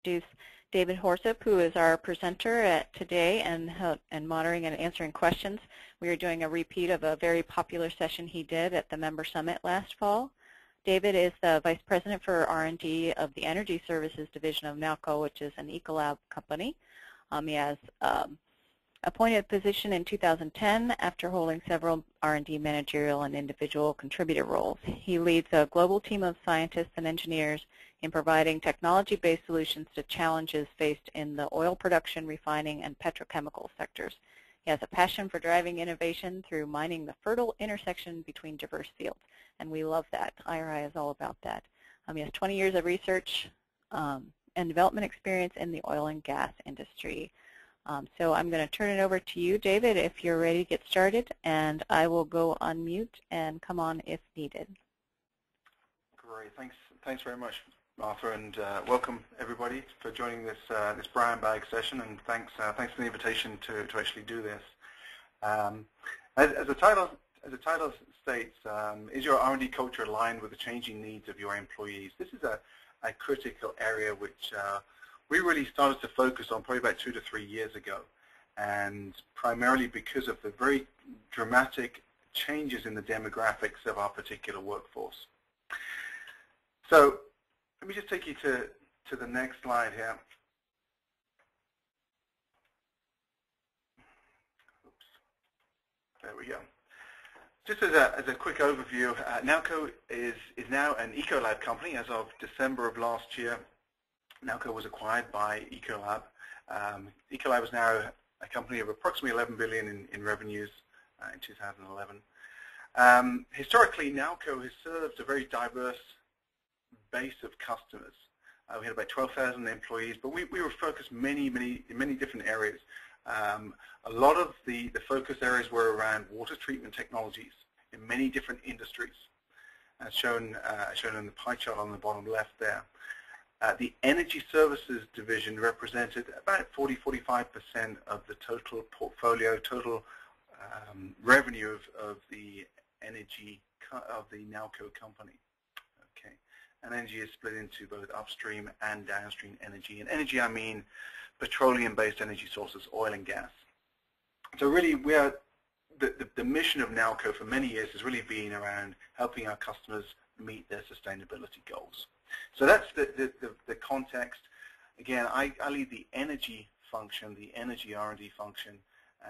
introduce David Horsup, who is our presenter today and monitoring and answering questions. We are doing a repeat of a very popular session he did at the Member Summit last fall. David is the Vice President for R&D of the Energy Services Division of Nalco, which is an Ecolab company. He has appointed position in 2010 after holding several R&D managerial and individual contributor roles. He leads a global team of scientists and engineers in providing technology-based solutions to challenges faced in the oil production, refining, and petrochemical sectors. He has a passion for driving innovation through mining the fertile intersection between diverse fields, and we love that. IRI is all about that. He has 20 years of research and development experience in the oil and gas industry. So I'm going to turn it over to you, David, if you're ready to get started, and I will go on mute and come on if needed. Great. Thanks very much, Martha, and welcome everybody for joining this this brown bag session, and thanks for the invitation to actually do this. As the title states, is your R&D culture aligned with the changing needs of your employees? This is a critical area which we really started to focus on probably about 2 to 3 years ago, and primarily because of the very dramatic changes in the demographics of our particular workforce. So let me just take you to the next slide here. Oops. There we go. Just as a quick overview, Nalco is now an Ecolab company. As of December of last year, Nalco was acquired by Ecolab. Ecolab is now a company of approximately $11 billion in revenues in 2011. Historically, Nalco has served a very diverse base of customers. We had about 12,000 employees, but we were focused in many different areas. A lot of the focus areas were around water treatment technologies in many different industries, as shown in the pie chart on the bottom left there. The Energy Services Division represented about 40–45% of the total portfolio, total revenue of the energy of the Nalco company. Okay, and energy is split into both upstream and downstream energy. And energy, I mean petroleum-based energy sources, oil and gas. So really, we are the mission of Nalco for many years has really been around helping our customers meet their sustainability goals. So that's the context. Again, I lead the energy function, the energy R&D function,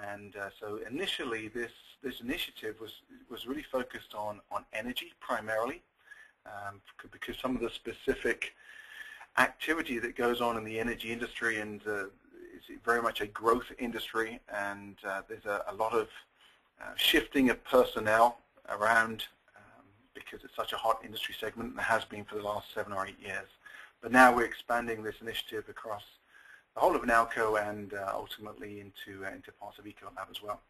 and so initially this initiative was really focused on energy primarily, because some of the specific activity that goes on in the energy industry, and it's very much a growth industry, and there's a lot of shifting of personnel around because it's such a hot industry segment, and it has been for the last 7 or 8 years. But now we're expanding this initiative across the whole of Nalco and ultimately into parts of Ecolab as well.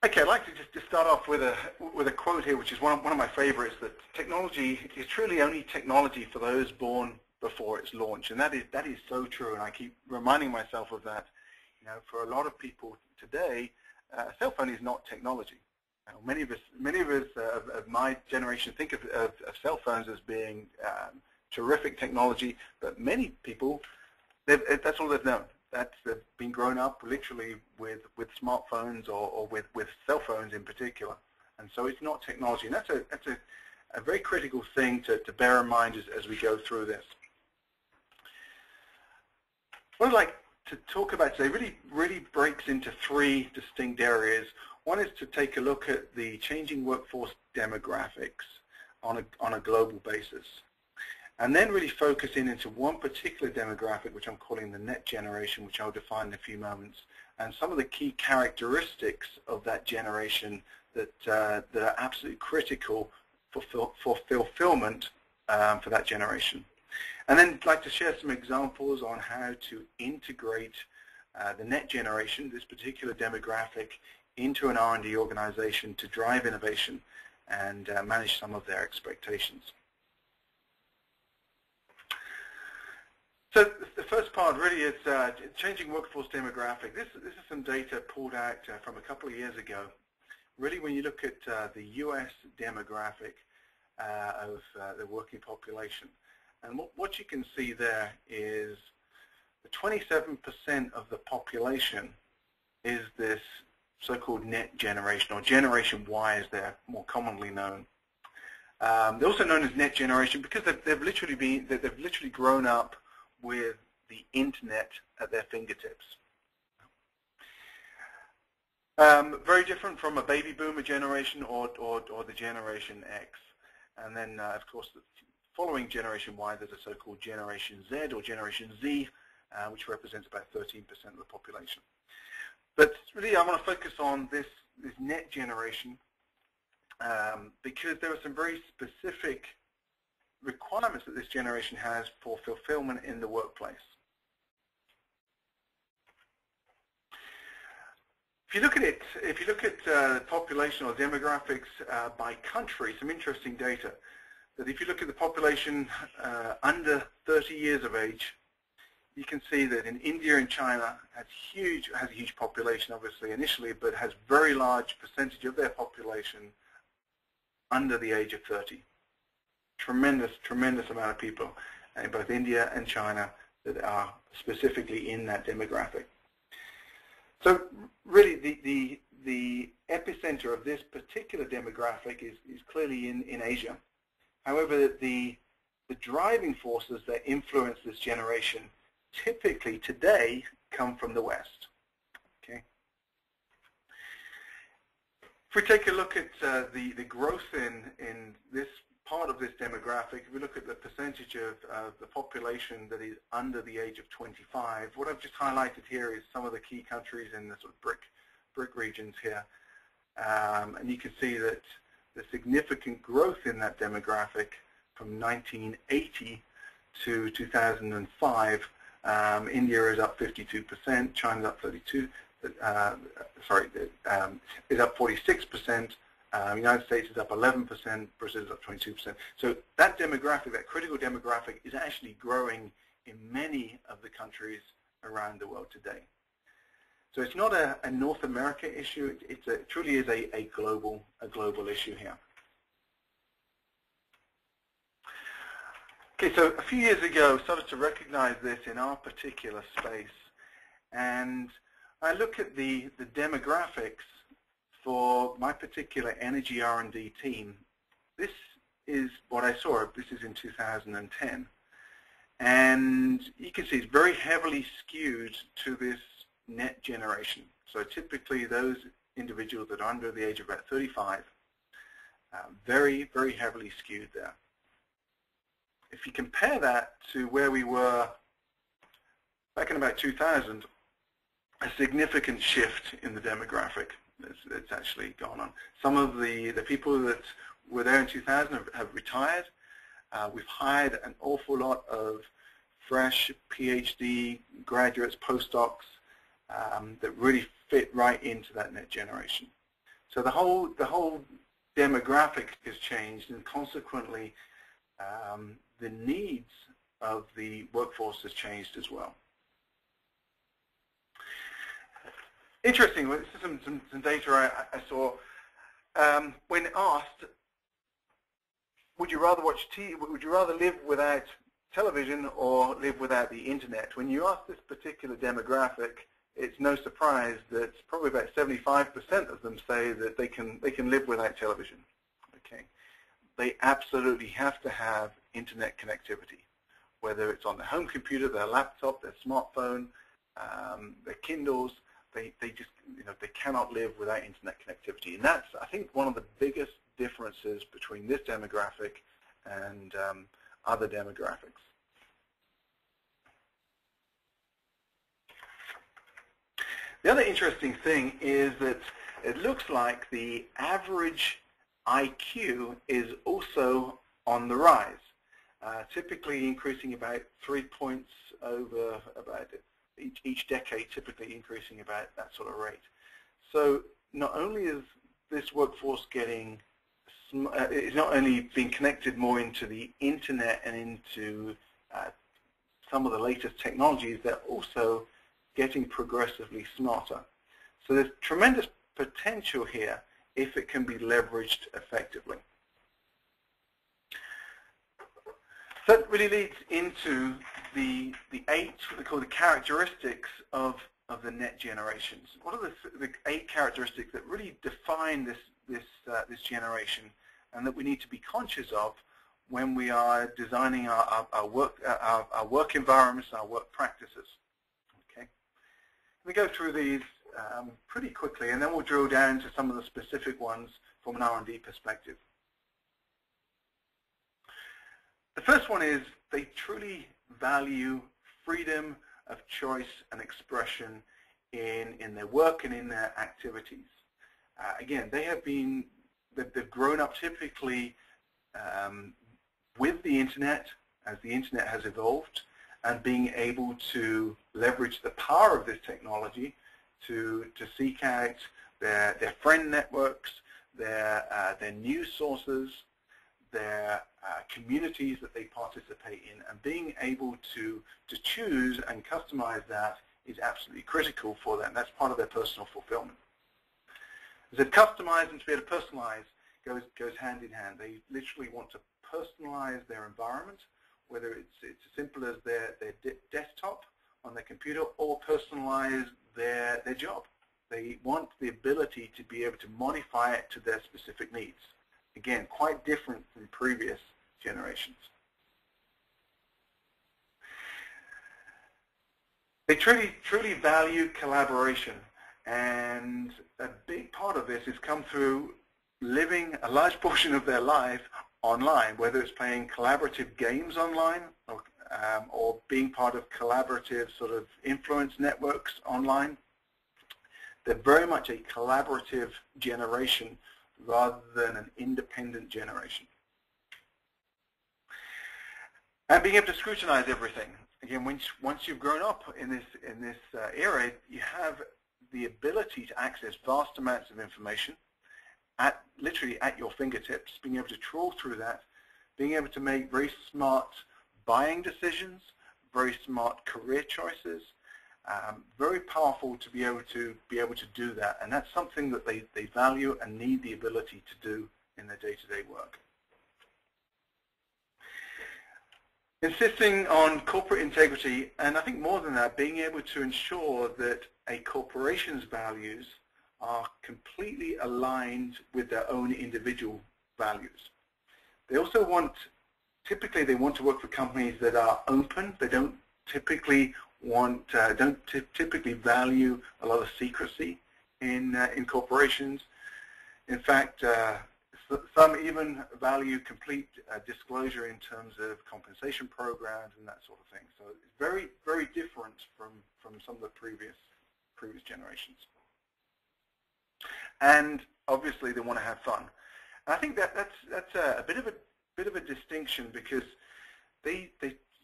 Okay, I'd like to just start off with a quote here, which is one of my favorites, that technology is truly only technology for those born before its launch, and that is so true, and I keep reminding myself of that. You know, for a lot of people today, a cell phone is not technology. Many of us of my generation think of cell phones as being terrific technology, but many people, that's all they've known. They've been grown up literally with smartphones or with cell phones in particular, and so it's not technology. And that's a very critical thing to bear in mind as we go through this. What I'd like to talk about today really breaks into 3 distinct areas. One is to take a look at the changing workforce demographics on a global basis, and then really focus into one particular demographic, which I'm calling the net generation, which I'll define in a few moments, and some of the key characteristics of that generation that are absolutely critical for fulfillment for that generation. And then I'd like to share some examples on how to integrate the net generation, this particular demographic, into an R&D organization to drive innovation and manage some of their expectations. So the first part really is changing workforce demographic. This is some data pulled out from a couple of years ago. Really, when you look at the U.S. demographic, the working population. And what you can see there is the 27% of the population is this so-called net generation, or Generation Y as they're more commonly known. They're also known as net generation because they've literally grown up with the internet at their fingertips. Very different from a baby boomer generation or the Generation X. And then, of course, the following Generation Y, there's a so-called Generation Z or Generation Z, which represents about 13% of the population. But really, I want to focus on this net generation because there are some very specific requirements that this generation has for fulfillment in the workplace. If you look at it, the population or demographics by country, some interesting data. That if you look at the population under 30 years of age, you can see that in India and China has a huge population, obviously initially, but has very large percentage of their population under the age of 30. Tremendous amount of people in both India and China that are specifically in that demographic. So really the epicenter of this particular demographic is clearly in Asia. However, the driving forces that influence this generation typically today come from the West. Okay. If we take a look at the growth in this part of this demographic, if we look at the percentage of the population that is under the age of 25, what I've just highlighted here is some of the key countries in the sort of brick regions here. And you can see that the significant growth in that demographic from 1980 to 2005, India is up 52%, China's up 32, is up 46%, United States is up 11%, Brazil is up 22%. So that demographic, that critical demographic, is actually growing in many of the countries around the world today. So it's not a North America issue, it truly is a global issue here. Okay, so a few years ago, I started to recognize this in our particular space, and I look at the demographics for my particular energy R&D team. This is what I saw. This is in 2010, and you can see it's very heavily skewed to this net generation. So typically, those individuals that are under the age of about 35, very heavily skewed there. If you compare that to where we were back in about 2000, a significant shift in the demographic that's actually gone on. Some of the people that were there in 2000 have retired. We've hired an awful lot of fresh PhD graduates, postdocs, that really fit right into that net generation. So the whole demographic has changed, and consequently the needs of the workforce has changed as well. Interesting, this is some data I saw. When asked, would you rather watch TV, would you rather live without television or live without the internet? When you ask this particular demographic, it's no surprise that probably about 75% of them say that they can live without television. Okay, they absolutely have to have internet connectivity, whether it's on their home computer, their laptop, their smartphone, their Kindles. They just, they cannot live without internet connectivity, and that's, I think, one of the biggest differences between this demographic and other demographics. The other interesting thing is that it looks like the average IQ is also on the rise, typically increasing about 3 points over about each decade, typically increasing about that sort of rate. So not only is this workforce is not only being connected more into the internet and into some of the latest technologies, they're also getting progressively smarter. So there's tremendous potential here if it can be leveraged effectively. So that really leads into the 8, what they call the characteristics of the net generations. What are the 8 characteristics that really define this generation, and that we need to be conscious of when we are designing our work environments, our work practices? Okay, we go through these pretty quickly, and then we'll drill down to some of the specific ones from an R&D perspective. The first one is they truly value freedom of choice and expression in their work and in their activities. Again, they've grown up typically with the internet as the internet has evolved, and being able to leverage the power of this technology to seek out their friend networks, their news sources, their communities that they participate in, and being able to choose and customize that is absolutely critical for them. That's part of their personal fulfillment. So customize and to be able to personalize goes hand in hand. They literally want to personalize their environment, whether it's as simple as their desktop on their computer, or personalize their job. They want the ability to be able to modify it to their specific needs. Again, quite different from previous generations. They truly value collaboration, and a big part of this has come through living a large portion of their life online, whether it's playing collaborative games online or being part of collaborative sort of influence networks online. They're very much a collaborative generation rather than an independent generation. And being able to scrutinize everything. Again, once you've grown up in this era, you have the ability to access vast amounts of information literally at your fingertips, being able to trawl through that, being able to make very smart buying decisions, very smart career choices, very powerful to be able to do that, and that's something that they value and need the ability to do in their day-to-day work. Insisting on corporate integrity, and I think more than that, being able to ensure that a corporation's values are completely aligned with their own individual values. They also typically they want to work for companies that are open. They don't typically typically value a lot of secrecy in corporations. In fact, some even value complete disclosure in terms of compensation programs and that sort of thing. So it's very, very different from some of the previous generations. And obviously, they want to have fun. And I think that's a bit of a distinction, because they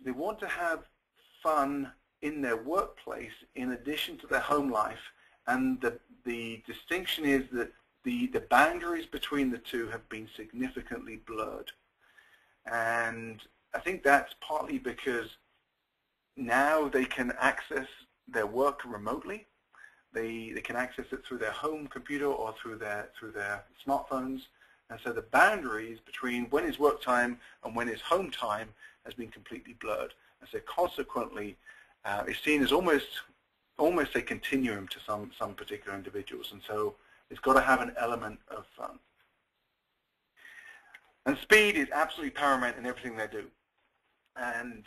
want to have fun in their workplace in addition to their home life, and the distinction is that the boundaries between the two have been significantly blurred. And I think that's partly because now they can access their work remotely. They can access it through their home computer or through their smartphones, and so the boundaries between when is work time and when is home time has been completely blurred. And so consequently, it's seen as almost a continuum to some particular individuals, and so it's got to have an element of fun. And speed is absolutely paramount in everything they do. And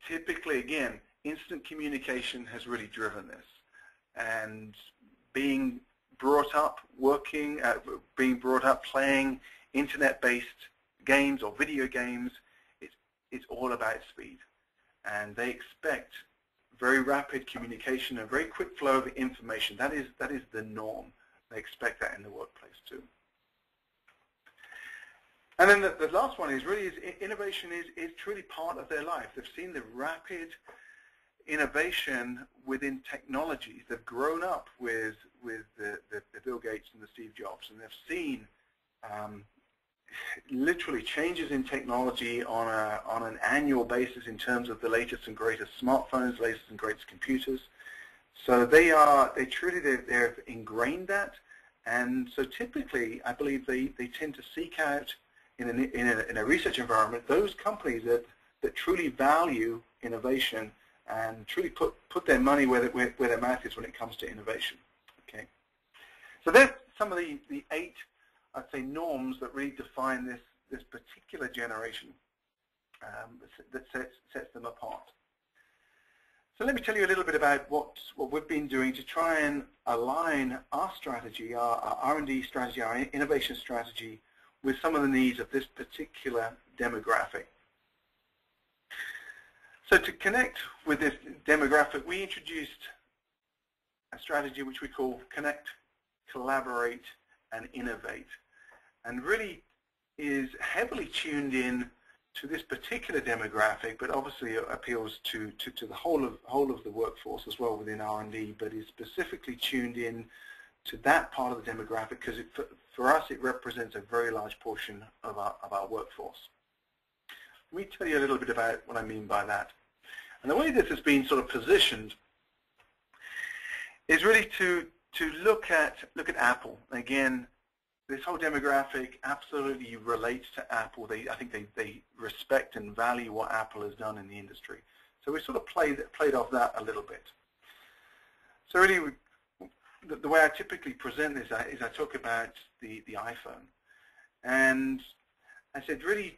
typically, again, instant communication has really driven this. And being brought up playing internet-based games or video games, it's all about speed. And they expect very rapid communication and very quick flow of information. That is the norm. They expect that in the workplace too. And then the last one is innovation is truly part of their life. They've seen the rapid innovation within technology. They've grown up with the Bill Gates and the Steve Jobs, and they've seen literally changes in technology on an annual basis in terms of the latest and greatest smartphones, latest and greatest computers. So they've ingrained that, and so typically I believe they tend to seek out in a research environment, those companies that truly value innovation and truly put their money where their mouth is when it comes to innovation. Okay, so there's some of the 8, I'd say, norms that really define this particular generation that sets them apart. So let me tell you a little bit about what we've been doing to try and align our strategy, our R&D strategy, our innovation strategy, with some of the needs of this particular demographic. So to connect with this demographic, we introduced a strategy which we call Connect, Collaborate, and Innovate, and really is heavily tuned in to this particular demographic, but obviously it appeals to the whole of the workforce as well within R&D, but is specifically tuned in to that part of the demographic because for us it represents a very large portion of our workforce. Let me tell you a little bit about what I mean by that. And the way this has been sort of positioned is really to look at Apple. Again, this whole demographic absolutely relates to Apple. I think they respect and value what Apple has done in the industry. So we sort of played off that a little bit. So really, the way I typically present this is I talk about the iPhone. And I said really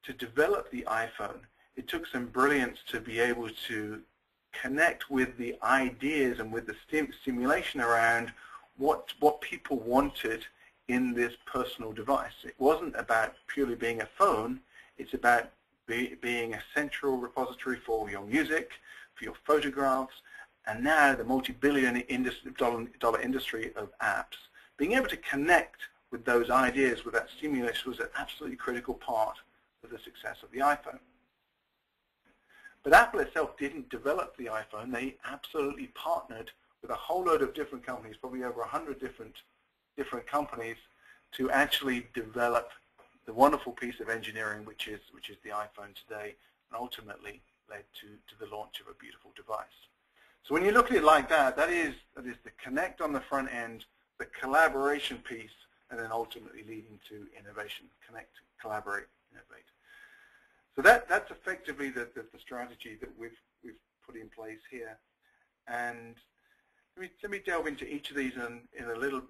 to develop the iPhone, it took some brilliance to be able to connect with the ideas and with the stimulation around what people wanted in this personal device. It wasn't about purely being a phone, it's about being a central repository for your music, for your photographs, and now the multi-billion dollar industry of apps. Being able to connect with those ideas, with that stimulation, was an absolutely critical part of the success of the iPhone. But Apple itself didn't develop the iPhone. They absolutely partnered with a whole load of different companies, probably over 100 different companies, to actually develop the wonderful piece of engineering which is the iPhone today, and ultimately led to the launch of a beautiful device. So when you look at it like that, that is the connect on the front end, the collaboration piece, and then ultimately leading to innovation. Connect, collaborate, innovate. So that's effectively the strategy that we've put in place here. And let me delve into each of these in a little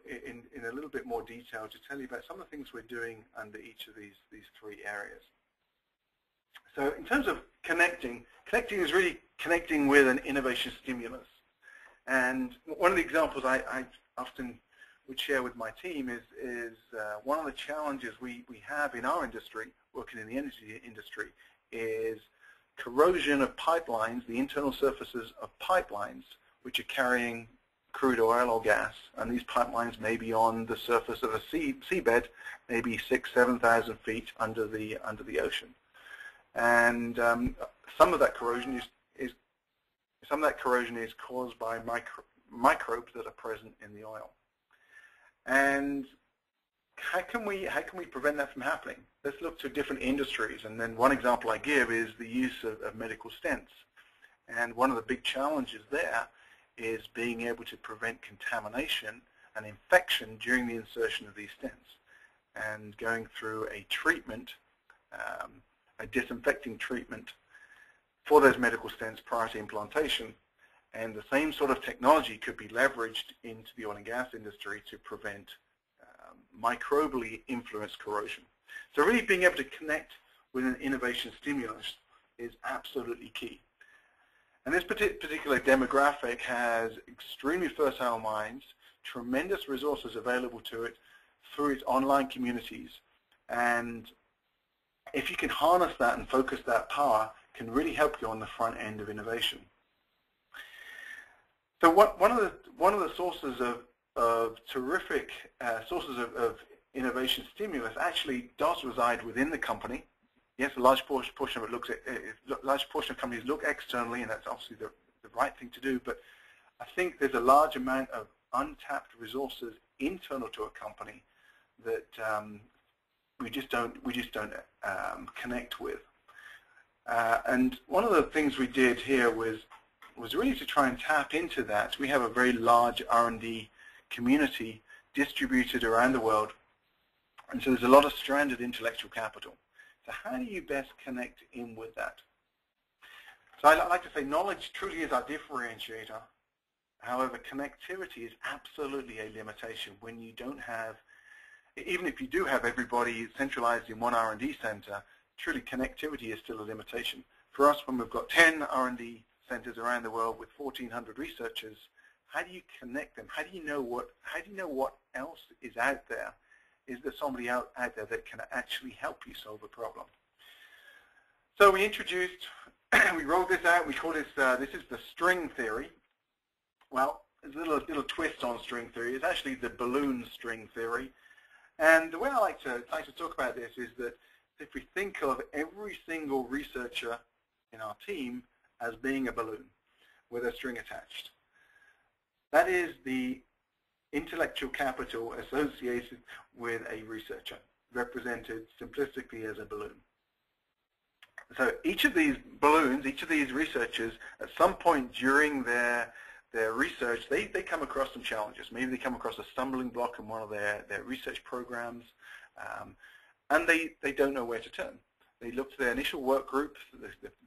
bit more detail to tell you about some of the things we're doing under each of these 3 areas. So in terms of connecting is really connecting with an innovation stimulus. And one of the examples I often would share with my team is one of the challenges we have in our industry, working in the energy industry, is corrosion of pipelines, the internal surfaces of pipelines, which are carrying crude oil or gas, and these pipelines may be on the surface of a seabed, maybe 6,000 to 7,000 feet under the ocean. And some of that corrosion is caused by microbes that are present in the oil. And how can we prevent that from happening? Let's look to different industries, and then one example I give is the use of medical stents. And one of the big challenges there is being able to prevent contamination and infection during the insertion of these stents, and going through a treatment, a disinfecting treatment for those medical stents prior to implantation. And the same sort of technology could be leveraged into the oil and gas industry to prevent microbially influenced corrosion. So really being able to connect with an innovation stimulus is absolutely key. And this particular demographic has extremely fertile minds, tremendous resources available to it through its online communities. And if you can harness that and focus that power, can really help you on the front end of innovation. So one of the sources of terrific sources of innovation stimulus actually does reside within the company. Yes, a large portion of companies look externally, and that's obviously the right thing to do. But I think there's a large amount of untapped resources internal to a company that we just don't connect with. And one of the things we did here was really to try and tap into that. We have a very large R&D community distributed around the world, And so there's a lot of stranded intellectual capital. So how do you best connect in with that? So I like to say knowledge truly is our differentiator. However, connectivity is absolutely a limitation when you don't have, even if you do have everybody centralized in one R&D center, truly connectivity is still a limitation. For us, when we've got 10 R&D centers around the world with 1,400 researchers, how do you connect them? How do you know what else is out there? Is there somebody out there that can actually help you solve a problem? So we introduced, we rolled this out. We call this is the string theory. Well, there's a little twist on string theory. It's actually the balloon string theory. And the way I like to talk about this is that if we think of every single researcher in our team as being a balloon with a string attached, that is the intellectual capital associated with a researcher, represented simplistically as a balloon. So each of these balloons, each of these researchers, at some point during their research, they come across some challenges. Maybe they come across a stumbling block in one of their research programs, and they don't know where to turn. They look to their initial work group,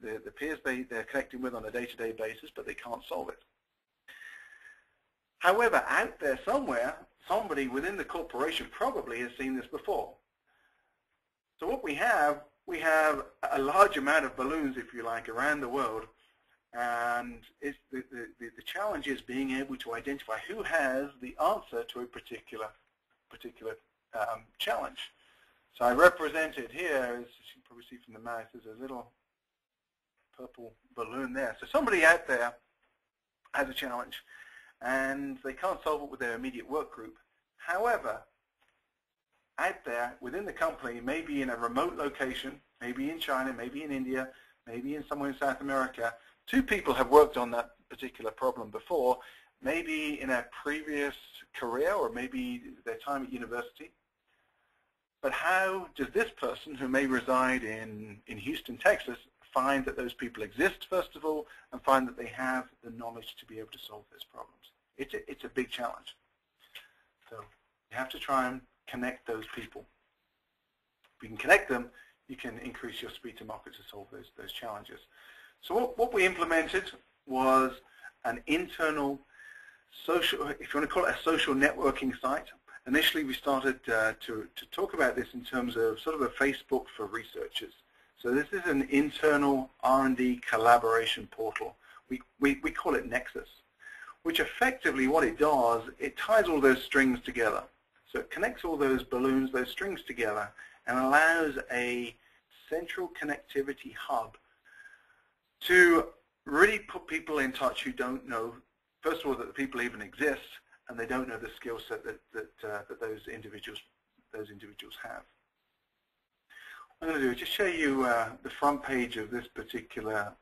the peers they're connecting with on a day-to-day basis, but they can't solve it. However, out there somewhere, somebody within the corporation probably has seen this before. So what we have a large amount of balloons, if you like, around the world, and the challenge is being able to identify who has the answer to a particular challenge. So I represented here, as you can probably see from the mouse, there's a little purple balloon there. So somebody out there has a challenge, and they can't solve it with their immediate work group. However, out there within the company, maybe in a remote location, maybe in China, maybe in India, maybe in somewhere in South America, two people have worked on that particular problem before, maybe in a previous career or maybe their time at university. But how does this person, who may reside in Houston, Texas, find that those people exist, first of all, and find that they have the knowledge to be able to solve those problems? It's a big challenge. So you have to try and connect those people. If you can connect them, you can increase your speed to market to solve those challenges. So what we implemented was an internal social, if you want to call it a social networking site. Initially, we started to talk about this in terms of sort of a Facebook for researchers. So this is an internal R&D collaboration portal. We call it Nexus, which effectively what it does, it ties all those strings together. So it connects all those balloons, those strings together, and allows a central connectivity hub to really put people in touch who don't know, first of all, that the people even exist, and they don't know the skill set that those individuals have. What I'm going to do is just show you the front page of this particular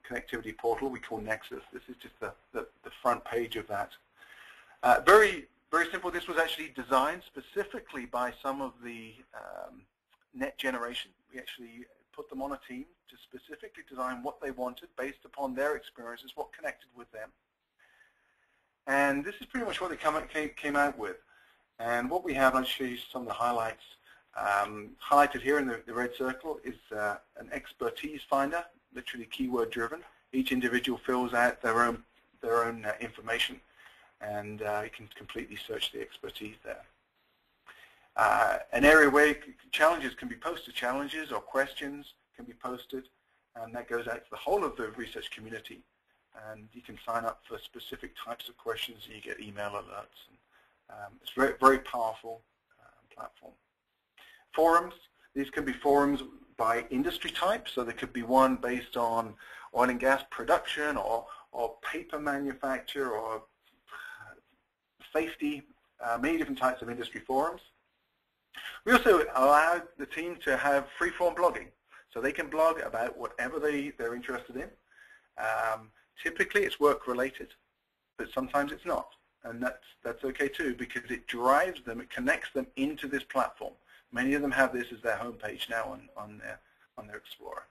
connectivity portal we call Nexus. This is just the front page of that. Very simple. This was actually designed specifically by some of the net generation. We actually put them on a team to specifically design what they wanted based upon their experiences, what connected with them. And this is pretty much what they came out with. And what we have, I'll show you some of the highlights. Highlighted here in the red circle is an expertise finder, literally keyword driven. Each individual fills out their own information, and you can completely search the expertise there. An area where challenges can be posted, challenges or questions can be posted, and that goes out to the whole of the research community. And you can sign up for specific types of questions, and you get email alerts. And, it's a very powerful platform. Forums. These can be forums by industry type, so there could be one based on oil and gas production or paper manufacture or safety, many different types of industry forums. We also allow the team to have free-form blogging, so they can blog about whatever they're interested in. Typically it's work-related, but sometimes it's not, and that's okay too, because it drives them, it connects them into this platform. Many of them have this as their homepage now on their Explorer.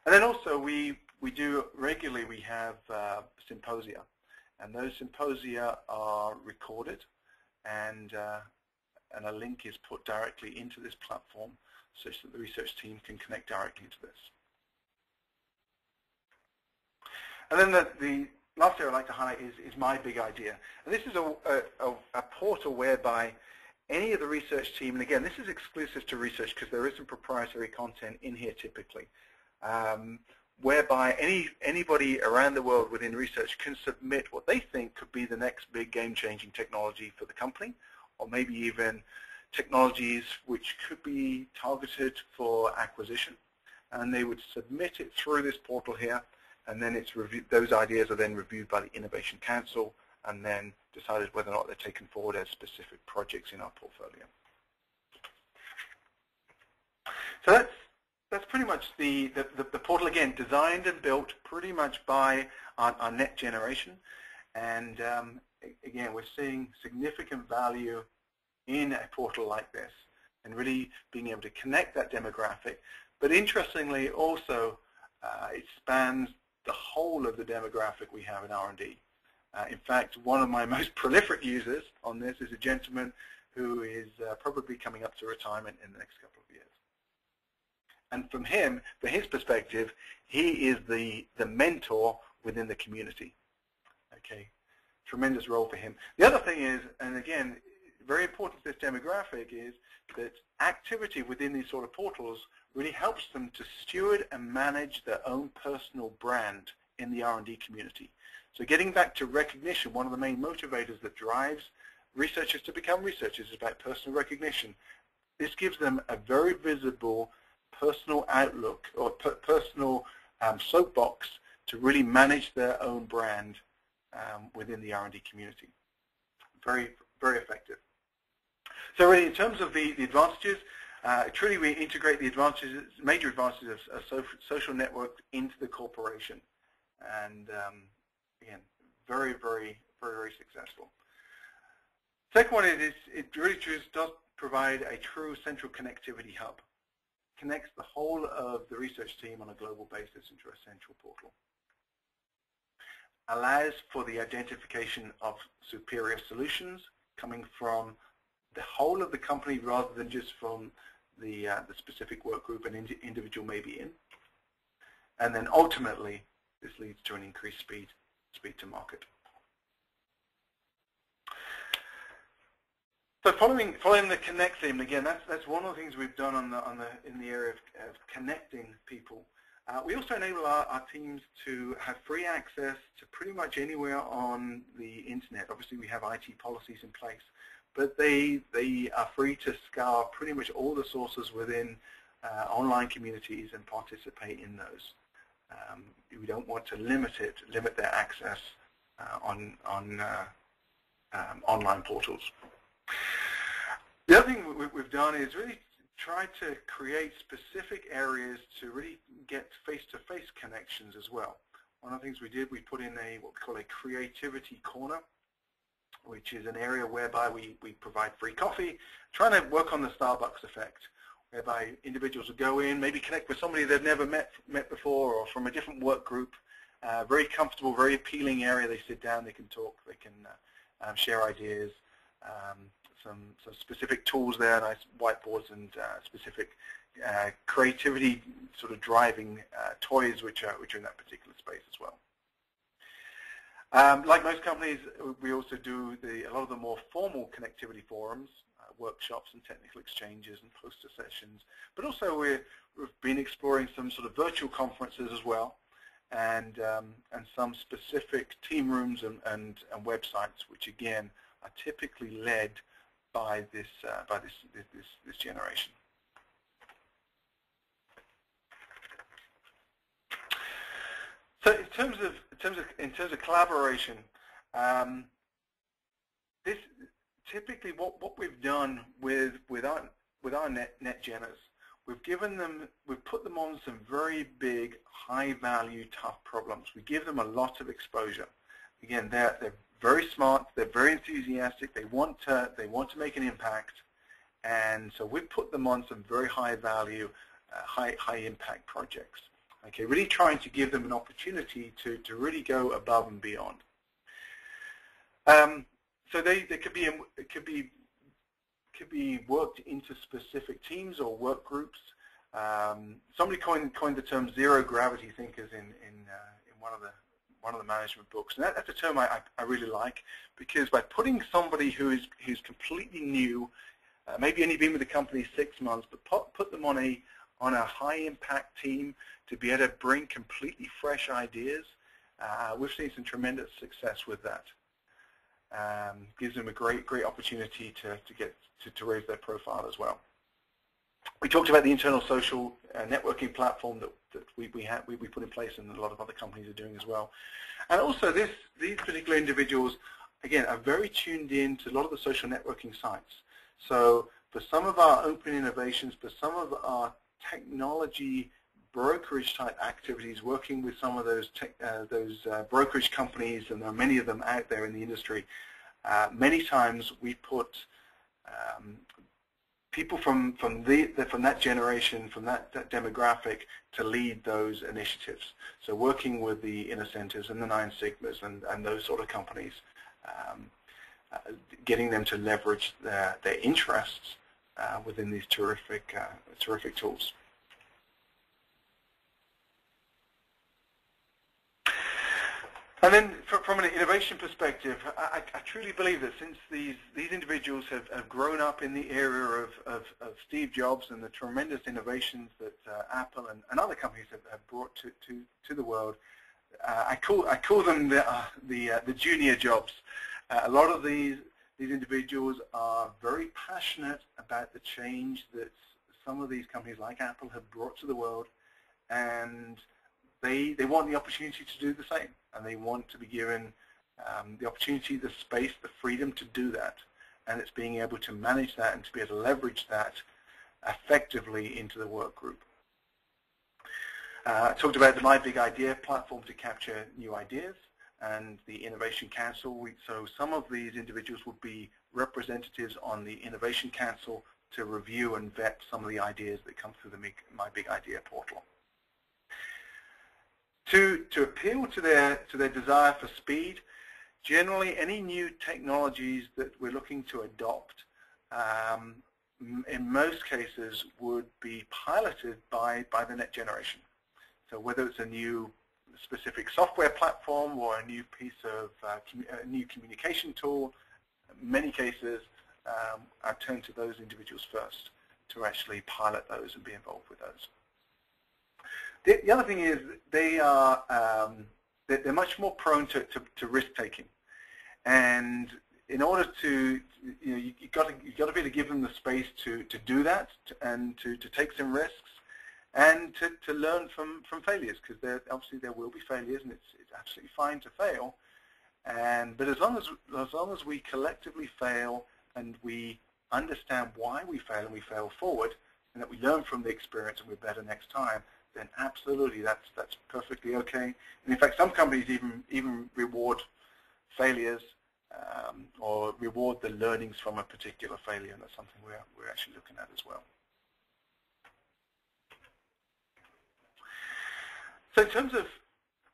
And then also we do regularly, we have symposia, and those symposia are recorded and and a link is put directly into this platform such that the research team can connect directly to this. And then the last area I'd like to highlight is my big idea. And this is a portal whereby any of the research team, and again, this is exclusive to research because there isn't proprietary content in here typically, whereby anybody around the world within research can submit what they think could be the next big game-changing technology for the company, or maybe even technologies which could be targeted for acquisition. And they would submit it through this portal here, and then it's reviewed. Those ideas are then reviewed by the Innovation Council and then decided whether or not they're taken forward as specific projects in our portfolio. So that's pretty much the portal, again, designed and built pretty much by our net generation. And again, we're seeing significant value in a portal like this and really being able to connect that demographic. But interestingly, also, it spans the whole of the demographic we have in R&D. In fact, one of my most prolific users on this is a gentleman who is probably coming up to retirement in the next couple of years. And from him, from his perspective, he is the mentor within the community. Okay, tremendous role for him. The other thing is, and again, very important to this demographic, is that activity within these sort of portals really helps them to steward and manage their own personal brand in the R&D community. So getting back to recognition, one of the main motivators that drives researchers to become researchers is about personal recognition. This gives them a very visible personal outlook or personal soapbox to really manage their own brand within the R&D community. Very, very effective. So really, in terms of the advantages, truly we integrate the advantages, major advantages of social networks into the corporation. And again, very, very, very, very successful. Second one is it really does provide a true central connectivity hub. Connects the whole of the research team on a global basis into a central portal. Allows for the identification of superior solutions coming from the whole of the company rather than just from the specific work group an individual may be in. And then ultimately, this leads to an increased speed to market. So following the connect theme, again, that's one of the things we've done in the area of connecting people. We also enable our teams to have free access to pretty much anywhere on the internet. Obviously, we have IT policies in place, but they are free to scour pretty much all the sources within online communities and participate in those. We don't want to limit their access on online portals. The other thing we've done is really try to create specific areas to really get face-to-face connections as well. One of the things we did, we put in what we call a creativity corner, which is an area whereby we provide free coffee, trying to work on the Starbucks effect, whereby individuals will go in, maybe connect with somebody they've never met before or from a different work group. Very comfortable, very appealing area. They sit down, they can talk, they can share ideas. Some specific tools there, nice whiteboards and specific creativity sort of driving toys which are in that particular space as well. Like most companies, we also do a lot of the more formal connectivity forums, workshops and technical exchanges and poster sessions, but also we've been exploring some sort of virtual conferences as well, and some specific team rooms and websites, which again are typically led by this generation. So in terms of collaboration, this typically what we've done with our net genners, we've put them on some very big, high value, tough problems. We give them a lot of exposure. Again, they're very smart, they're very enthusiastic, they want to make an impact, and so we've put them on some very high value, high impact projects. Okay, really trying to give them an opportunity to really go above and beyond. So it could be could be worked into specific teams or work groups. Somebody coined the term zero gravity thinkers in one of the management books, and that's a term I really like, because by putting somebody who's completely new, maybe only been with the company 6 months, but put them on a high impact team to be able to bring completely fresh ideas, we've seen some tremendous success with that. Gives them a great opportunity to raise their profile as well. We talked about the internal social networking platform that we put in place, and a lot of other companies are doing as well. And also these particular individuals, again, are very tuned in to a lot of the social networking sites. So for some of our open innovations, for some of our technology brokerage type activities, working with some of those brokerage companies, and there are many of them out there in the industry, many times we put people from that generation, from that demographic, to lead those initiatives. So working with the Inner Centers and the Nine Sigmas and those sort of companies, getting them to leverage their interests within these terrific tools. And then from an innovation perspective, I truly believe that since these individuals have grown up in the era of Steve Jobs and the tremendous innovations that Apple and other companies have brought to the world, I call them the junior Jobs. A lot of these individuals are very passionate about the change that some of these companies like Apple have brought to the world, and they want the opportunity to do the same, and they want to be given the opportunity, the space, the freedom to do that. And it's being able to manage that and to be able to leverage that effectively into the work group. I talked about the My Big Idea platform to capture new ideas, and the Innovation Council. So some of these individuals would be representatives on the Innovation Council to review and vet some of the ideas that come through the My Big Idea portal. To appeal to their desire for speed, generally any new technologies that we're looking to adopt, in most cases would be piloted by the next generation. So whether it's a new specific software platform or a new piece of a new communication tool, in many cases I turn to those individuals first to actually pilot those and be involved with those. The other thing is they're much more prone to risk taking, and in order to, you've got to be able to give them the space to do that, and to take some risks, and to learn from failures, because obviously there will be failures, and it's absolutely fine to fail. But as long as we collectively fail and we understand why we fail and we fail forward, and that we learn from the experience and we're better next time, then absolutely that's perfectly okay. And in fact, some companies even reward failures or reward the learnings from a particular failure, and that's something we're actually looking at as well. So in terms of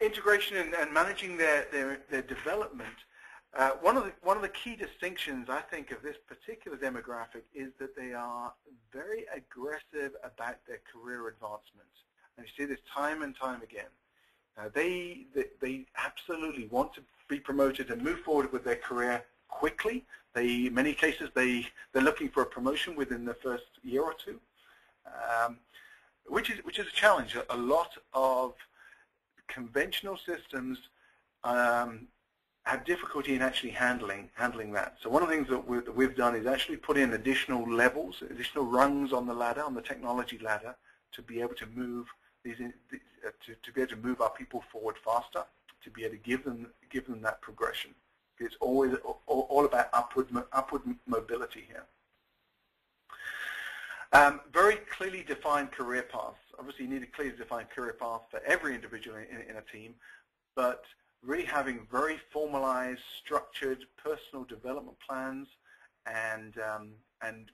integration and managing their development, one of the key distinctions, I think, of this particular demographic is that they are very aggressive about their career advancement. And you see this time and time again. They absolutely want to be promoted and move forward with their career quickly. In many cases, they're looking for a promotion within the first year or two, which is a challenge. A lot of conventional systems have difficulty in actually handling that. So one of the things that we've done is actually put in additional levels, additional rungs on the ladder, on the technology ladder, to be able to move to be able to move our people forward faster, to be able to give them that progression. It's always all about upward mobility here. Very clearly defined career paths. Obviously, you need a clearly defined career path for every individual in a team, but really having very formalized, structured personal development plans and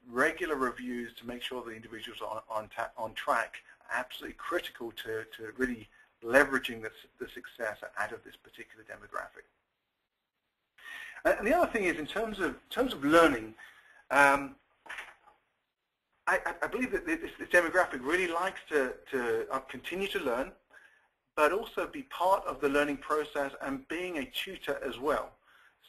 regular reviews to make sure the individuals are on track, absolutely critical to really leveraging the success out of this particular demographic. And the other thing is, in terms of learning, I believe that this demographic really likes to continue to learn, but also be part of the learning process and being a tutor as well.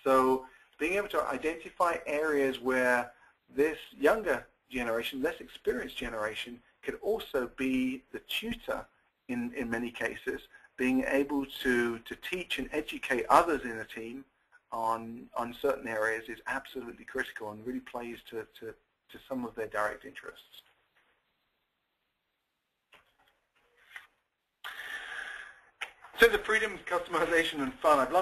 So being able to identify areas where this younger generation, less experienced generation, could also be the tutor in many cases, being able to teach and educate others in the team on certain areas is absolutely critical and really plays to some of their direct interests. So the freedom, customization, and fun, I've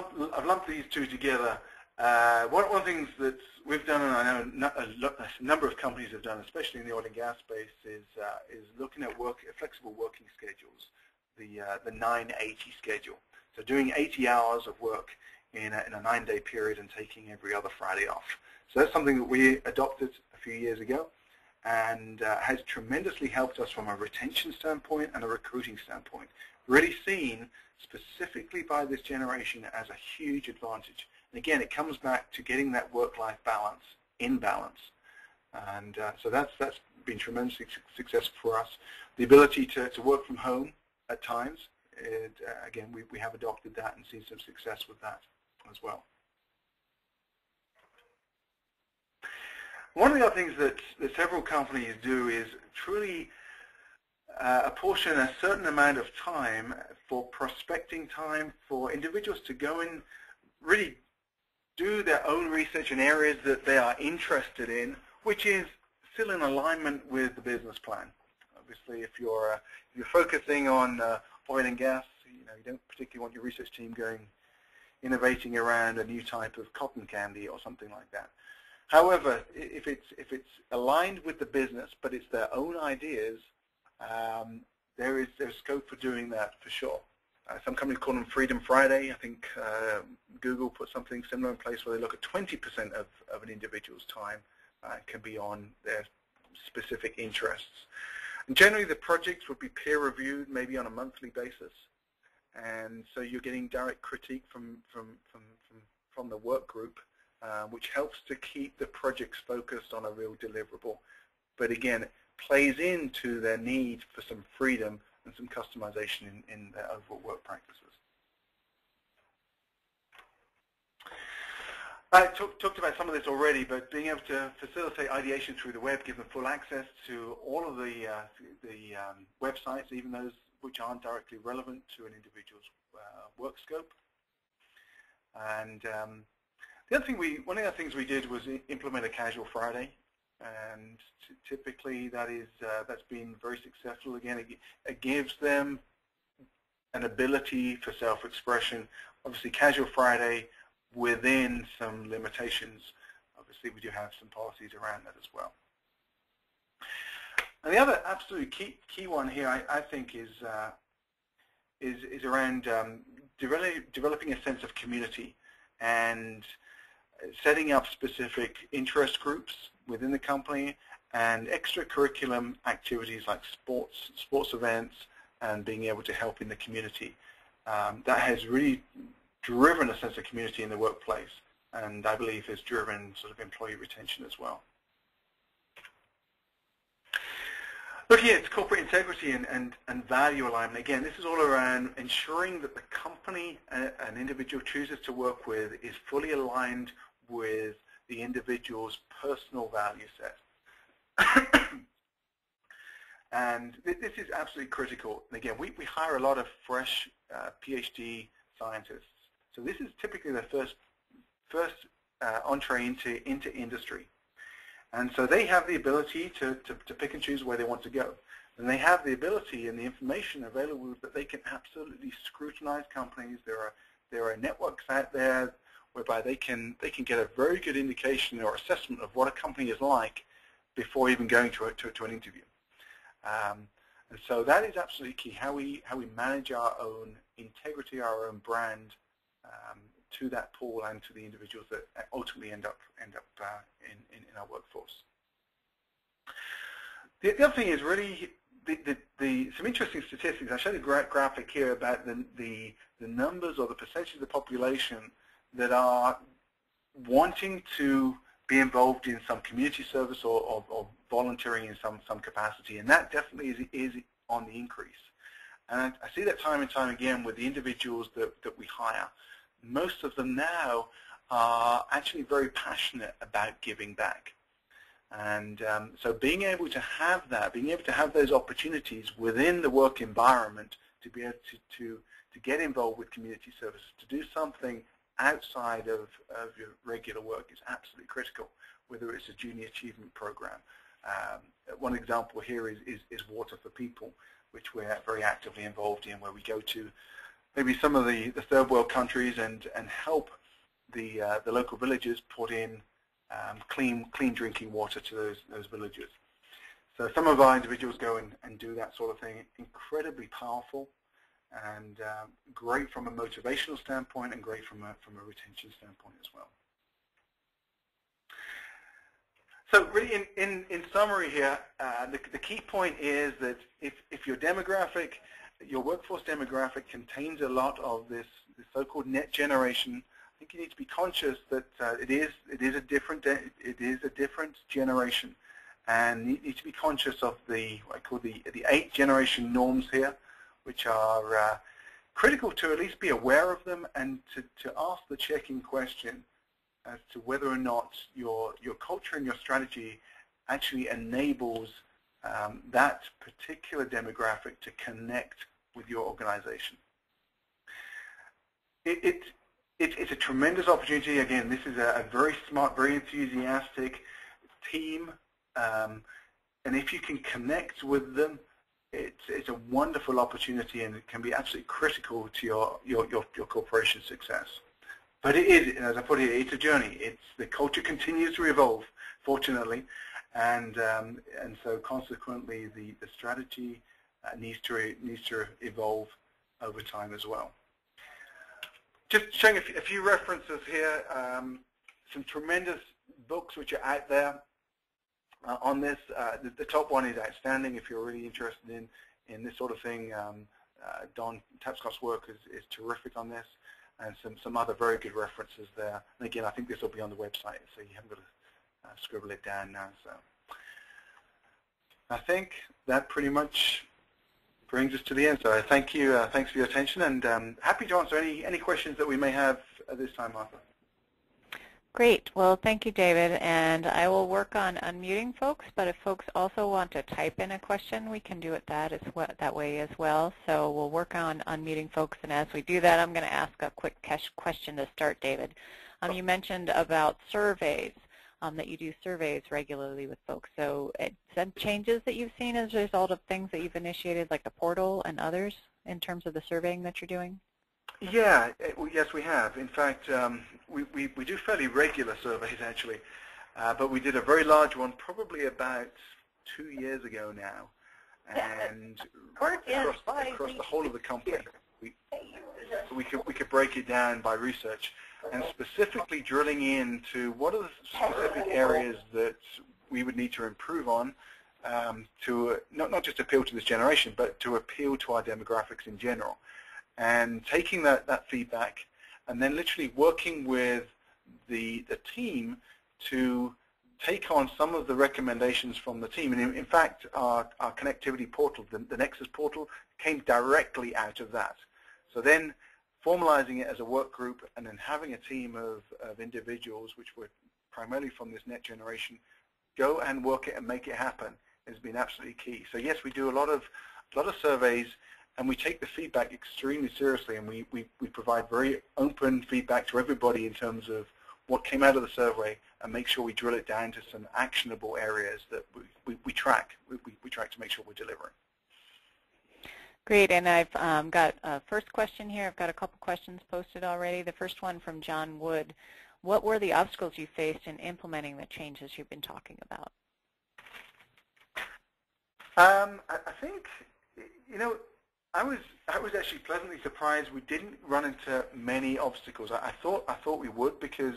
lumped these two together. One of the things that we've done, and I know a number of companies have done, especially in the oil and gas space, is looking at flexible working schedules, the 9/80 schedule. So doing 80 hours of work in a 9-day period and taking every other Friday off. So that's something that we adopted a few years ago and has tremendously helped us from a retention standpoint and a recruiting standpoint. Really seen specifically by this generation as a huge advantage. And again, it comes back to getting that work-life balance in balance. And so that's been tremendously successful for us. The ability to work from home at times, again, we have adopted that and seen some success with that as well. One of the other things that several companies do is truly apportion a certain amount of time for prospecting time for individuals to go and really do their own research in areas that they are interested in, which is still in alignment with the business plan. Obviously, if you're focusing on oil and gas, you don't particularly want your research team going innovating around a new type of cotton candy or something like that. However, if it's aligned with the business, but it's their own ideas, there's scope for doing that for sure. Some companies call them Freedom Friday. I think Google put something similar in place where they look at 20% of an individual's time can be on their specific interests. And generally, the projects would be peer-reviewed, maybe on a monthly basis. And so you're getting direct critique from the work group, which helps to keep the projects focused on a real deliverable. But again, it plays into their need for some freedom and some customization in their overall work practices. I talked about some of this already, but being able to facilitate ideation through the web, give them full access to all of the websites, even those which aren't directly relevant to an individual's work scope. And one of the other things we did was implement a casual Friday, and typically that's been very successful. Again, it gives them an ability for self-expression. Obviously, casual Friday within some limitations. Obviously, we do have some policies around that as well. And the other absolute key one here, I think, is around developing a sense of community and setting up specific interest groups within the company and extracurricular activities like sports events, and being able to help in the community. That has really driven a sense of community in the workplace, and I believe has driven sort of employee retention as well. Looking at corporate integrity and value alignment, again, this is all around ensuring that the company an individual chooses to work with is fully aligned with the individual's personal value set. And this is absolutely critical. And again, we hire a lot of fresh PhD scientists. So this is typically their first entree into industry. And so they have the ability to pick and choose where they want to go. And they have the ability and the information available that they can absolutely scrutinize companies. There are networks out there whereby they can get a very good indication or assessment of what a company is like before even going to an interview. And so that is absolutely key, how we manage our own integrity, our own brand, to that pool and to the individuals that ultimately end up in our workforce. The other thing is really some interesting statistics. I showed a graphic here about the numbers or the percentage of the population that are wanting to be involved in some community service or volunteering in some capacity, and that definitely is on the increase. And I see that time and time again with the individuals that we hire. Most of them now are actually very passionate about giving back. And so being able to have that, being able to have those opportunities within the work environment to be able to get involved with community services, to do something outside of your regular work is absolutely critical, whether it's a junior achievement program. One example here is Water for People, which we're very actively involved in, where we go to maybe some of the third world countries and help the local villages put in clean drinking water to those villages. So some of our individuals go and do that sort of thing. Incredibly powerful and great from a motivational standpoint and great from a retention standpoint as well. So really in summary here, the key point is that if your demographic, your workforce demographic contains a lot of this so-called net generation, I think you need to be conscious that it is a different generation, and you need to be conscious of what I call the 8 generation norms here, which are critical to at least be aware of them and to ask the checking question as to whether or not your culture and your strategy actually enables that particular demographic to connect with your organization. It's a tremendous opportunity. Again, this is a very smart, very enthusiastic team, and if you can connect with them, it's a wonderful opportunity, and it can be absolutely critical to your corporation's success. But it is, as I put it, it's a journey. The culture continues to evolve, fortunately, and so consequently the strategy needs to evolve over time as well. Just showing a few references here, some tremendous books which are out there on this. The top one is outstanding if you're really interested in this sort of thing. Don Tapscott's work is terrific on this, and some other very good references there. And again, I think this will be on the website, so you haven't got to scribble it down now. So I think that pretty much brings us to the end. So thank you, thanks for your attention, and happy to answer any questions that we may have at this time, Martha. Great. Well, thank you, David. And I will work on unmuting folks, but if folks also want to type in a question, we can do it that way as well. So we'll work on unmuting folks, and as we do that, I'm going to ask a quick question to start, David. You mentioned about surveys, that you do surveys regularly with folks. So some changes that you've seen as a result of things that you've initiated, like the portal and others, in terms of the surveying that you're doing? Yeah, yes, we have. In fact, we do fairly regular surveys, actually, but we did a very large one probably about 2 years ago now, and across the whole of the company. We could break it down by research, and specifically drilling into what are the specific areas that we would need to improve on to not just appeal to this generation, but to appeal to our demographics in general. And taking that feedback and then literally working with the team to take on some of the recommendations from the team. And in fact, our connectivity portal, the Nexus portal, came directly out of that. So then formalizing it as a work group and then having a team of individuals, which were primarily from this net generation, go and work it and make it happen has been absolutely key. So yes, we do a lot of surveys, and we take the feedback extremely seriously, and we provide very open feedback to everybody in terms of what came out of the survey, and make sure we drill it down to some actionable areas that we track. We track to make sure we're delivering. Great, and I've got a first question here. I've got a couple questions posted already. The first one from John Wood. What were the obstacles you faced in implementing the changes you've been talking about? I think, I was actually pleasantly surprised we didn't run into many obstacles. I thought we would, because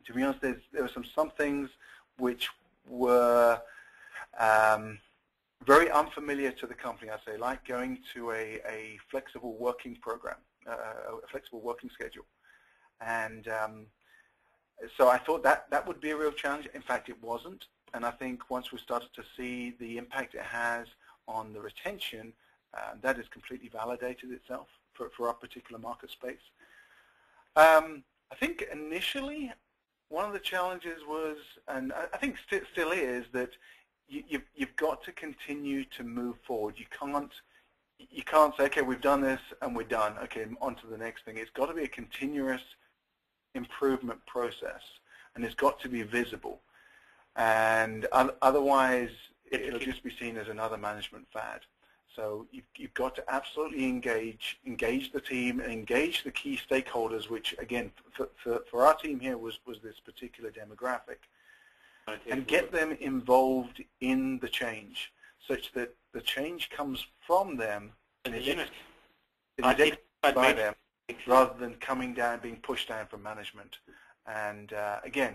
to be honest, there were some things which were very unfamiliar to the company, I'd say, like going to a flexible working program, a flexible working schedule. And so I thought that would be a real challenge. In fact, it wasn't. and I think once we started to see the impact it has on the retention, that has completely validated itself for our particular market space. I think initially one of the challenges was, and I think still is, that you've got to continue to move forward. You can't say, okay, we've done this and we're done. Okay, on to the next thing. It's got to be a continuous improvement process, and it's got to be visible. And otherwise, it'll just be seen as another management fad. So you've got to absolutely engage the team and engage the key stakeholders, which again, for our team here was this particular demographic, and get them involved in the change, such that the change comes from them and is identified by them, rather than coming down, being pushed down from management. And again,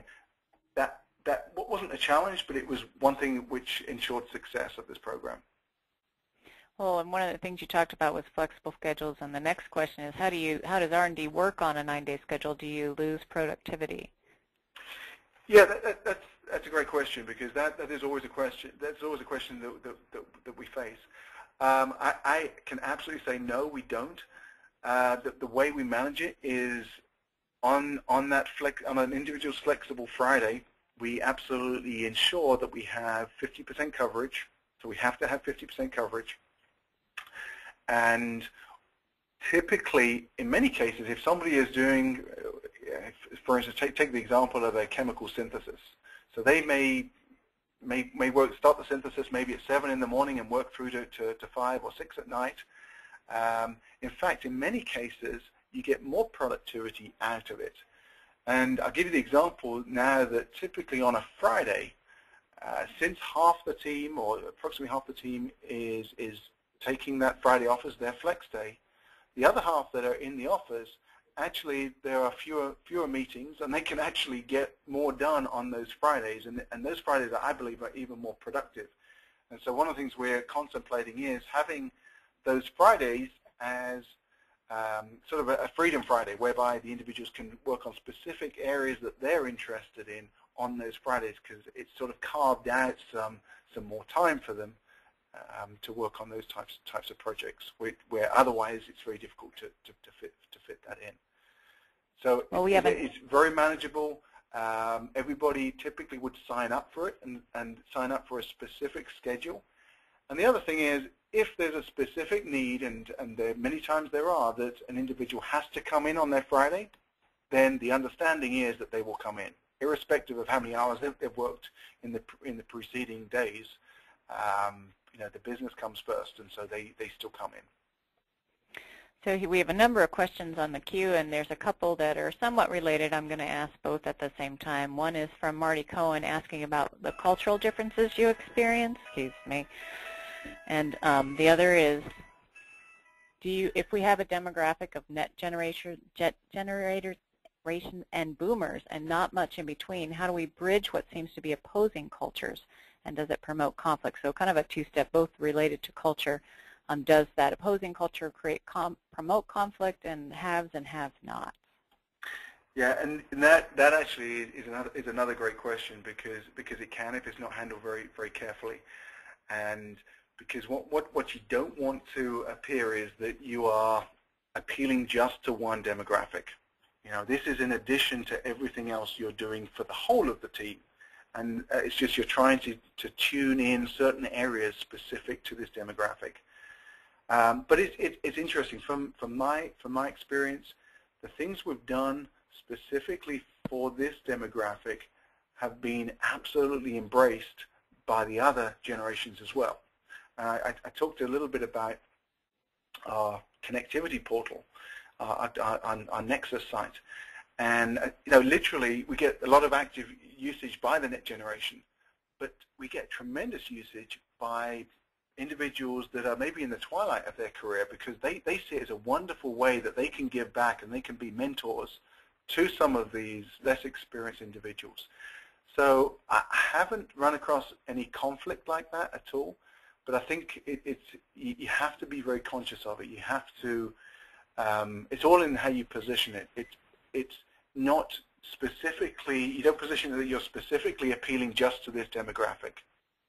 that wasn't a challenge, but it was one thing which ensured success of this program. Well, and one of the things you talked about was flexible schedules, and the next question is, how does R&D work on a 9-day schedule? Do you lose productivity? Yeah, that's a great question, because that is always a question. That's always a question that we face. I can absolutely say no, we don't. The way we manage it is on an individual's flexible Friday, we absolutely ensure that we have 50% coverage. So we have to have 50% coverage. And typically, in many cases, if somebody is doing, for instance, take the example of a chemical synthesis. So they may start the synthesis maybe at 7 in the morning and work through to 5 or 6 at night. In fact, in many cases, you get more productivity out of it. And I'll give you the example now that typically on a Friday, since half the team, or approximately half the team, is taking that Friday off as their flex day, the other half that are in the office, actually there are fewer meetings, and they can actually get more done on those Fridays, and those Fridays, I believe, are even more productive. And so one of the things we're contemplating is having those Fridays as sort of a freedom Friday, whereby the individuals can work on specific areas that they're interested in on those Fridays, because it's sort of carved out some more time for them to work on those types of projects, where otherwise it's very difficult to fit that in. So it's very manageable. Everybody typically would sign up for it and sign up for a specific schedule. And the other thing is, if there's a specific need, and there many times there are, that an individual has to come in on their Friday, then the understanding is that they will come in, irrespective of how many hours they've worked in the preceding days. The business comes first, and so they still come in. So we have a number of questions on the queue, and there's a couple that are somewhat related. I'm going to ask both at the same time. One is from Marty Cohen, asking about the cultural differences you experience. Excuse me. And the other is, if we have a demographic of net generators and boomers and not much in between, how do we bridge what seems to be opposing cultures, and does it promote conflict? So kind of a two-step, both related to culture. Does that opposing culture promote conflict, and haves and have-nots? Yeah, and that actually is another great question, because it can, if it's not handled very, very carefully. And because what you don't want to appear is that you are appealing just to one demographic. This is in addition to everything else you're doing for the whole of the team. And it's just you're trying to tune in certain areas specific to this demographic. But it's interesting. From my experience, the things we've done specifically for this demographic have been absolutely embraced by the other generations as well. I talked a little bit about our connectivity portal, our Nexus site, and literally we get a lot of active usage by the net generation, but we get tremendous usage by individuals that are maybe in the twilight of their career, because they see it as a wonderful way that they can give back and they can be mentors to some of these less experienced individuals. So I haven't run across any conflict like that at all, but I think you have to be very conscious of it. You have to, it's all in how you position it. It's not specifically, you don't position it that you're specifically appealing just to this demographic.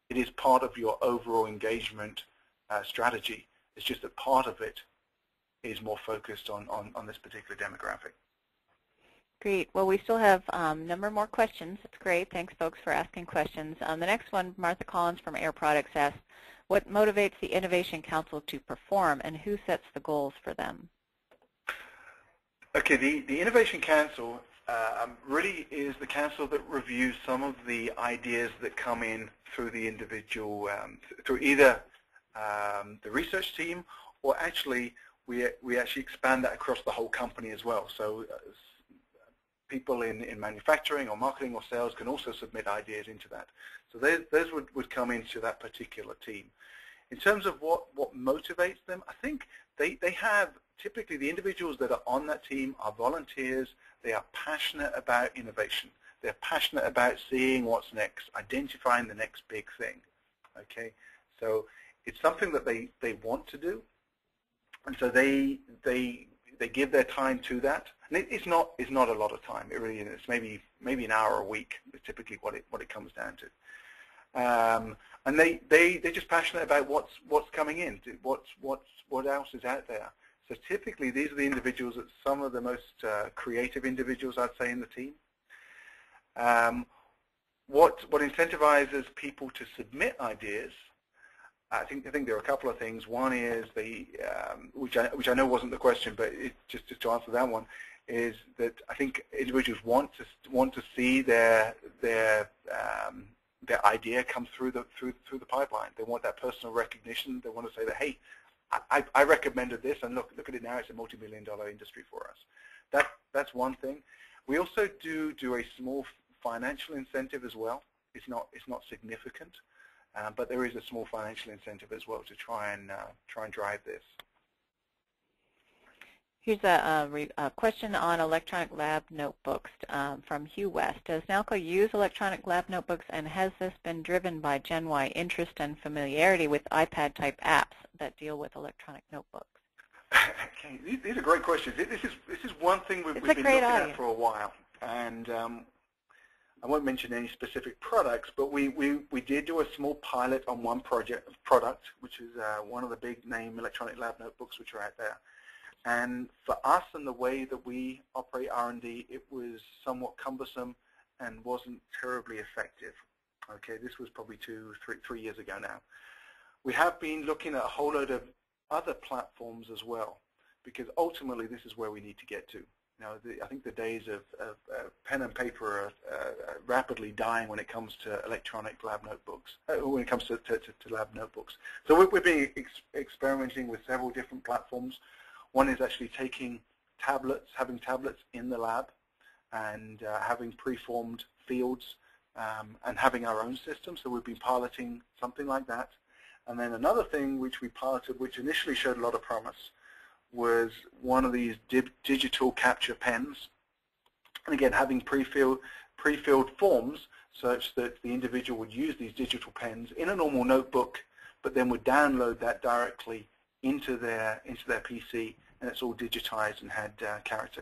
It is part of your overall engagement strategy. It's just that part of it is more focused on this particular demographic. Great. Well, we still have a number more questions. It's great. Thanks, folks, for asking questions. The next one, Martha Collins from Air Products asks, what motivates the Innovation Council to perform, and who sets the goals for them? Okay, the Innovation Council really is the council that reviews some of the ideas that come in through the individual, through either the research team, or actually we actually expand that across the whole company as well. So people in manufacturing or marketing or sales can also submit ideas into that. So those would come into that particular team. In terms of what motivates them, I think they have, typically the individuals that are on that team are volunteers. They are passionate about innovation. They're passionate about seeing what's next, identifying the next big thing. Okay, so it's something that they want to do, and so they give their time to that. And it's not a lot of time. It really is. It's maybe an hour a week is typically what it comes down to. And they're just passionate about what's coming in, what else is out there. So typically these are the individuals that some of the most creative individuals, I'd say, in the team. What incentivizes people to submit ideas? I think there are a couple of things. One is which I know wasn't the question, but just to answer that one, is that I think individuals want to see their idea come through the pipeline. They want that personal recognition. They want to say that, hey, I recommended this, and look at it now. It's a multi-million-dollar industry for us. That's one thing. We also do a small financial incentive as well. It's not significant. But there is a small financial incentive as well to try and drive this. Here's a question on electronic lab notebooks from Hugh West. Does Nalco use electronic lab notebooks, and has this been driven by Gen Y interest and familiarity with iPad-type apps that deal with electronic notebooks? Okay, these are great questions. This is one thing we've been looking at for a while, and I won't mention any specific products, but we did do a small pilot on one product, which is one of the big name electronic lab notebooks which are out there. And for us and the way that we operate R&D, it was somewhat cumbersome and wasn't terribly effective. Okay, this was probably 3 years ago now. We have been looking at a whole load of other platforms as well, because ultimately this is where we need to get to. Now, I think the days of pen and paper are rapidly dying when it comes to electronic lab notebooks, when it comes to lab notebooks. So we've been experimenting with several different platforms. One is actually taking tablets, having tablets in the lab, and having preformed fields, and having our own system. So we've been piloting something like that. And then another thing which we piloted, which initially showed a lot of promise, was one of these digital capture pens, and again having pre-filled forms such that the individual would use these digital pens in a normal notebook, but then would download that directly into their PC, and it's all digitized and had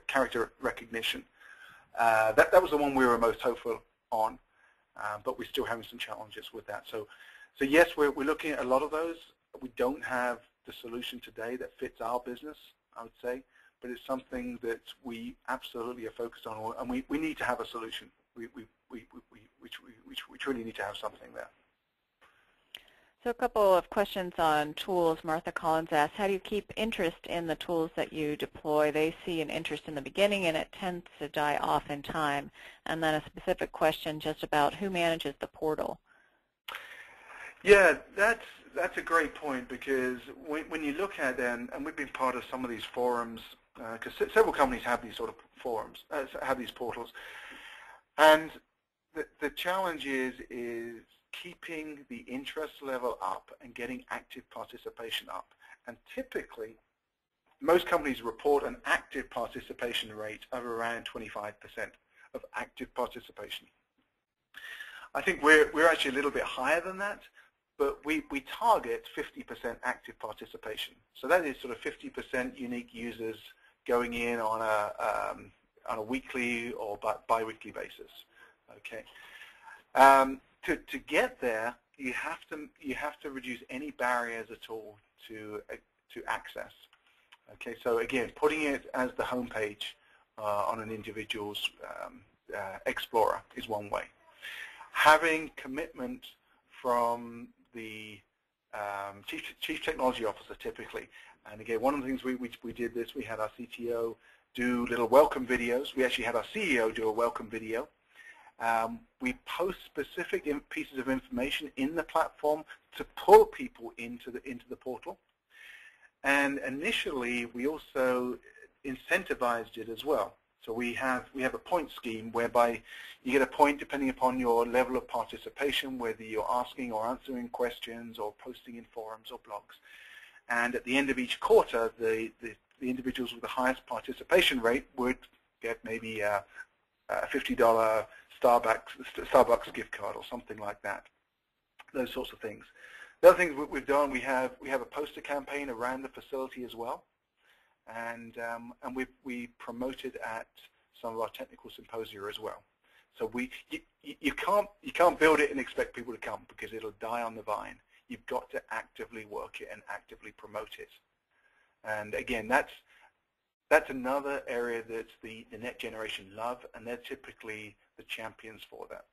character recognition. That was the one we were most hopeful on, but we're still having some challenges with that. So yes, we're looking at a lot of those. We don't have the solution today that fits our business, I would say, but it's something that we absolutely are focused on, and we need to have a solution. We truly need to have something there. So a couple of questions on tools. Martha Collins asks, how do you keep interest in the tools that you deploy? They see an interest in the beginning, and it tends to die off in time. And then a specific question just about who manages the portal. Yeah, that's a great point, because when you look at them, and we've been part of some of these forums, because several companies have these sort of forums, have these portals, and the challenge is keeping the interest level up and getting active participation up. And typically, most companies report an active participation rate of around 25% of active participation. I think we're actually a little bit higher than that, but we target 50% active participation. So that is sort of 50% unique users going in on on a weekly or bi-weekly basis. Okay. To get there, you have to reduce any barriers at all to access. Okay, so again, putting it as the home page on an individual's Explorer is one way. Having commitment from the chief technology officer typically, and again, one of the things we did this, we had our CTO do little welcome videos. We actually had our CEO do a welcome video. We post specific pieces of information in the platform to pull people into the portal. And initially, we also incentivized it as well. So we have a point scheme whereby you get a point depending upon your level of participation, whether you're asking or answering questions or posting in forums or blogs. And at the end of each quarter, the individuals with the highest participation rate would get maybe a $50 Starbucks gift card or something like that. Those sorts of things. The other things we've done, we have a poster campaign around the facility as well, and we promoted at some of our technical symposia as well. So you can't build it and expect people to come because it'll die on the vine. You've got to actively work it and actively promote it. And again, that's another area that's the Net Generation love, and they're typically the champions for that.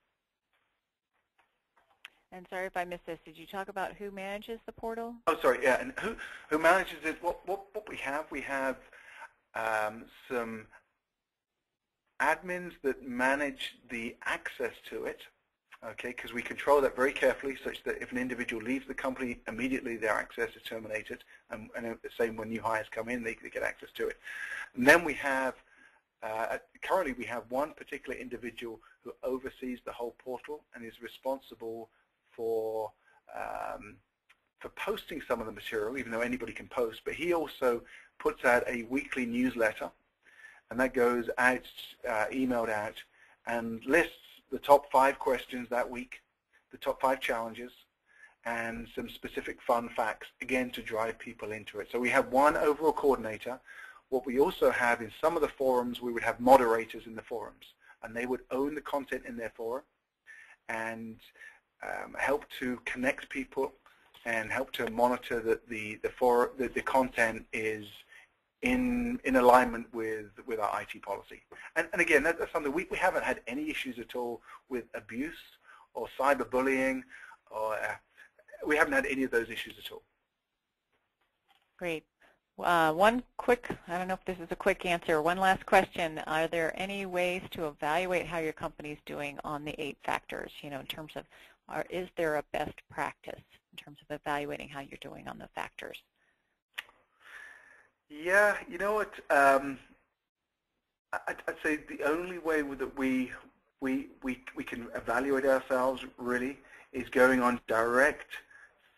And sorry if I missed this. Did you talk about who manages the portal? Oh, sorry. Yeah, and who manages it? What we have some admins that manage the access to it. Okay, because we control that very carefully, such that if an individual leaves the company, immediately their access is terminated, and the same when new hires come in, they get access to it. And then we have currently we have one particular individual who oversees the whole portal and is responsible for posting some of the material, even though anybody can post. But he also puts out a weekly newsletter, and that goes out, emailed out, and lists the top 5 questions that week, the top 5 challenges, and some specific fun facts, again, to drive people into it. So we have one overall coordinator. What we also have in some of the forums, we would have moderators in the forums, and they would own the content in their forum and help to connect people and help to monitor that the content is in alignment with our IT policy. And again, that's something we haven't had any issues at all with abuse or cyberbullying, or we haven't had any of those issues at all. Great. One quick, I don't know if this is a quick answer, one last question. Are there any ways to evaluate how your company is doing on the 8 factors, in terms of, is there a best practice in terms of evaluating how you're doing on the factors? Yeah, you know what, I'd say the only way that we can evaluate ourselves really is going on direct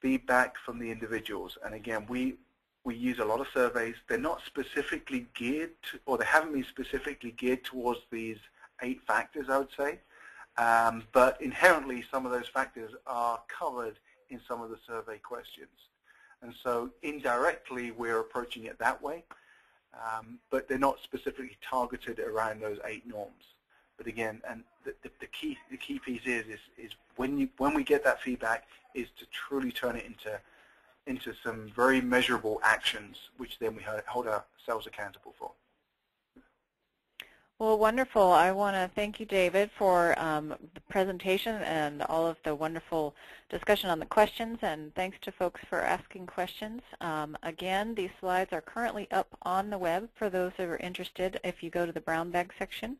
feedback from the individuals. And again, we use a lot of surveys. They're not specifically geared to, or they haven't been specifically geared towards these 8 factors, I would say. But inherently, some of those factors are covered in some of the survey questions. And so indirectly, we're approaching it that way. But they're not specifically targeted around those 8 norms. But again, and the key piece is when we get that feedback, is to truly turn it into some very measurable actions, which then we hold ourselves accountable for. Well, wonderful. I want to thank you, David, for the presentation and all of the wonderful discussion on the questions, and thanks to folks for asking questions. Again, these slides are currently up on the web for those who are interested. If you go to the brown bag section,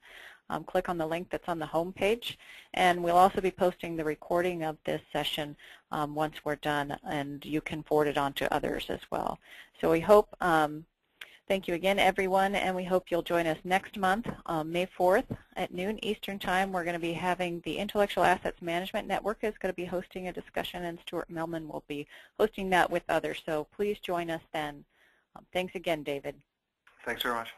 click on the link that's on the home page, and we'll also be posting the recording of this session once we're done, and you can forward it on to others as well. So we hope, thank you again, everyone, and we hope you'll join us next month, May 4th at noon Eastern Time. We're going to be having the Intellectual Assets Management Network is going to be hosting a discussion, and Stuart Melman will be hosting that with others. So please join us then. Thanks again, David. Thanks very much.